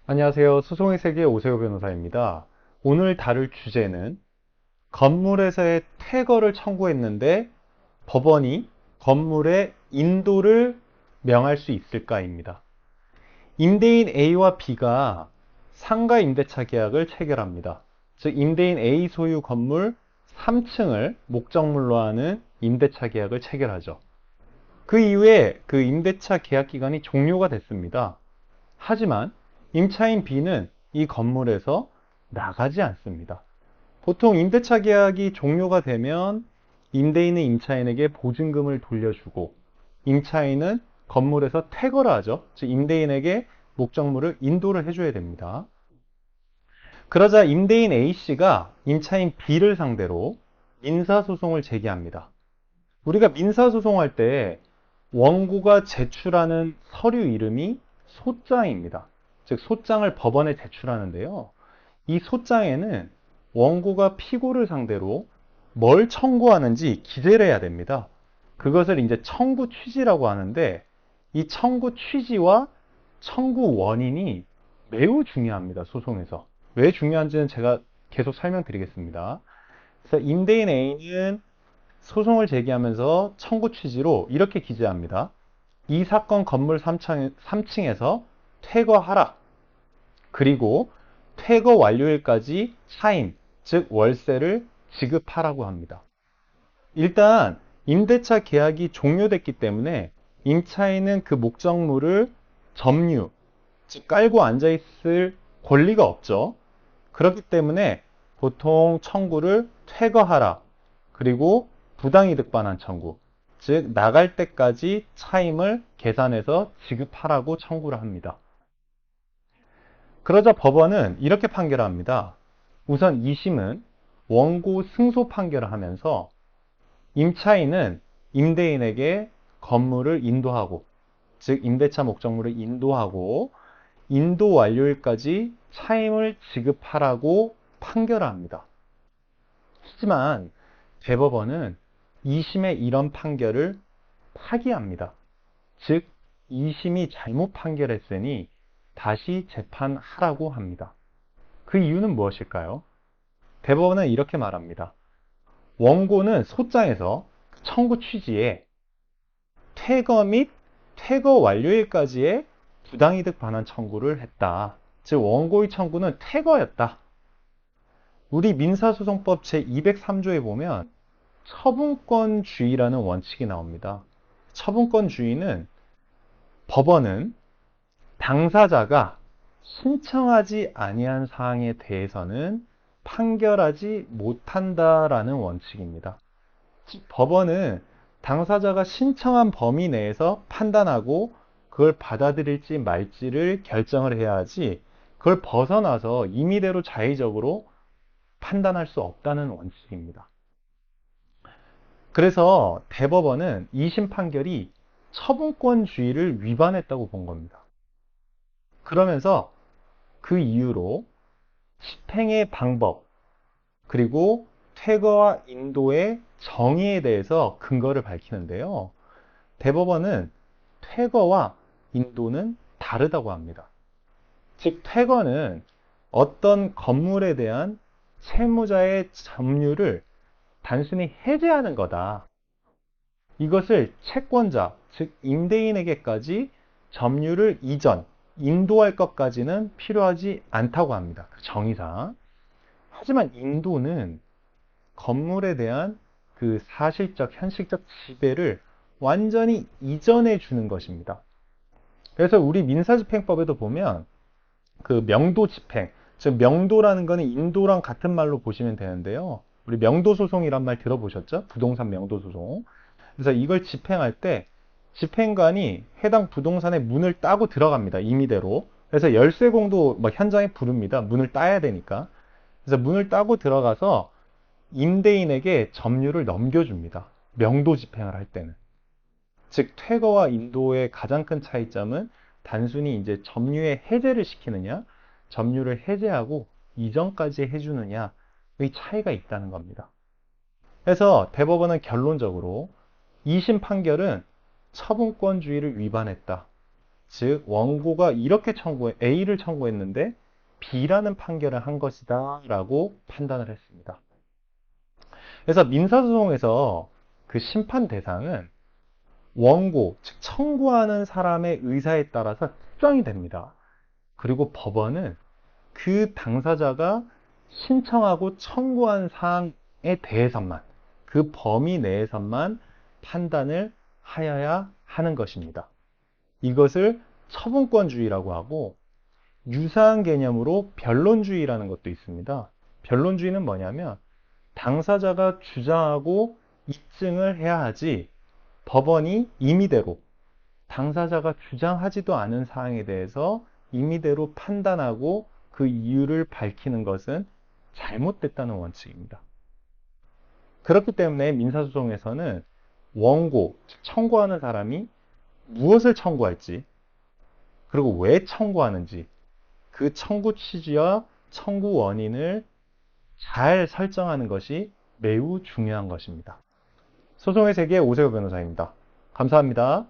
안녕하세요. 소송의 세계 오세호 변호사입니다. 오늘 다룰 주제는 건물에서의 퇴거를 청구했는데 법원이 건물의 인도를 명할 수 있을까입니다. 임대인 A와 B가 상가 임대차 계약을 체결합니다. 즉 임대인 A 소유 건물 3층을 목적물로 하는 임대차 계약을 체결하죠. 그 이후에 그 임대차 계약 기간이 종료가 됐습니다. 하지만 임차인 B는 이 건물에서 나가지 않습니다. 보통 임대차 계약이 종료가 되면 임대인은 임차인에게 보증금을 돌려주고 임차인은 건물에서 퇴거를 하죠. 즉 임대인에게 목적물을 인도를 해줘야 됩니다. 그러자 임대인 A씨가 임차인 B를 상대로 민사소송을 제기합니다. 우리가 민사소송할 때 원고가 제출하는 서류 이름이 소장입니다. 즉 소장을 법원에 제출하는데요. 이 소장에는 원고가 피고를 상대로 뭘 청구하는지 기재를 해야 됩니다. 그것을 이제 청구 취지라고 하는데 이 청구 취지와 청구 원인이 매우 중요합니다. 소송에서. 왜 중요한지는 제가 계속 설명드리겠습니다. 그래서 임대인 A는 소송을 제기하면서 청구 취지로 이렇게 기재합니다. 이 사건 건물 3층에서 퇴거하라. 그리고 퇴거 완료일까지 차임, 즉 월세를 지급하라고 합니다. 일단 임대차 계약이 종료됐기 때문에 임차인은 그 목적물을 점유, 즉 깔고 앉아있을 권리가 없죠. 그렇기 때문에 보통 청구를 퇴거하라. 그리고 부당이득 반환 청구, 즉 나갈 때까지 차임을 계산해서 지급하라고 청구를 합니다. 그러자 법원은 이렇게 판결합니다. 우선 2심은 원고 승소 판결을 하면서 임차인은 임대인에게 건물을 인도하고, 즉 임대차 목적물을 인도하고 인도 완료일까지 차임을 지급하라고 판결합니다. 하지만 대법원은 2심의 이런 판결을 파기합니다. 즉 2심이 잘못 판결했으니 다시 재판하라고 합니다. 그 이유는 무엇일까요? 대법원은 이렇게 말합니다. 원고는 소장에서 청구 취지에 퇴거 및 퇴거 완료일까지의 부당이득 반환 청구를 했다. 즉 원고의 청구는 퇴거였다. 우리 민사소송법 제203조에 보면 처분권주의라는 원칙이 나옵니다. 처분권주의는 법원은 당사자가 신청하지 아니한 사항에 대해서는 판결하지 못한다라는 원칙입니다. 즉 법원은 당사자가 신청한 범위 내에서 판단하고 그걸 받아들일지 말지를 결정을 해야 하지 그걸 벗어나서 임의대로 자의적으로 판단할 수 없다는 원칙입니다. 그래서 대법원은 2심 판결이 처분권주의를 위반했다고 본 겁니다. 그러면서 그 이유로 집행의 방법, 그리고 퇴거와 인도의 정의에 대해서 근거를 밝히는데요. 대법원은 퇴거와 인도는 다르다고 합니다. 즉, 퇴거는 어떤 건물에 대한 채무자의 점유를 단순히 해제하는 거다. 이것을 채권자, 즉 임대인에게까지 점유를 이전, 인도할 것까지는 필요하지 않다고 합니다. 그 정의상. 하지만 인도는 건물에 대한 그 사실적, 현실적 지배를 완전히 이전해 주는 것입니다. 그래서 우리 민사집행법에도 보면 그 명도 집행, 즉 명도라는 거는 인도랑 같은 말로 보시면 되는데요. 우리 명도소송이란 말 들어보셨죠? 부동산 명도소송. 그래서 이걸 집행할 때 집행관이 해당 부동산의 문을 따고 들어갑니다. 임의대로. 그래서 열쇠공도 뭐 현장에 부릅니다. 문을 따야 되니까. 그래서 문을 따고 들어가서 임대인에게 점유를 넘겨줍니다. 명도 집행을 할 때는. 즉 퇴거와 인도의 가장 큰 차이점은 단순히 이제 점유의 해제를 시키느냐, 점유를 해제하고 이전까지 해주느냐의 차이가 있다는 겁니다. 그래서 대법원은 결론적으로 2심 판결은 처분권주의를 위반했다. 즉 원고가 이렇게 A를 청구했는데 B라는 판결을 한 것이다 라고 판단을 했습니다. 그래서 민사소송에서 그 심판 대상은 원고, 즉 청구하는 사람의 의사에 따라서 특정이 됩니다. 그리고 법원은 그 당사자가 신청하고 청구한 사항에 대해서만, 그 범위 내에서만 판단을 하여야 하는 것입니다. 이것을 처분권주의라고 하고, 유사한 개념으로 변론주의라는 것도 있습니다. 변론주의는 뭐냐면 당사자가 주장하고 입증을 해야 하지 법원이 임의대로 당사자가 주장하지도 않은 사항에 대해서 임의대로 판단하고 그 이유를 밝히는 것은 잘못됐다는 원칙입니다. 그렇기 때문에 민사소송에서는 원고, 청구하는 사람이 무엇을 청구할지, 그리고 왜 청구하는지, 그 청구 취지와 청구 원인을 잘 설정하는 것이 매우 중요한 것입니다. 소송의 세계 오세호 변호사입니다. 감사합니다.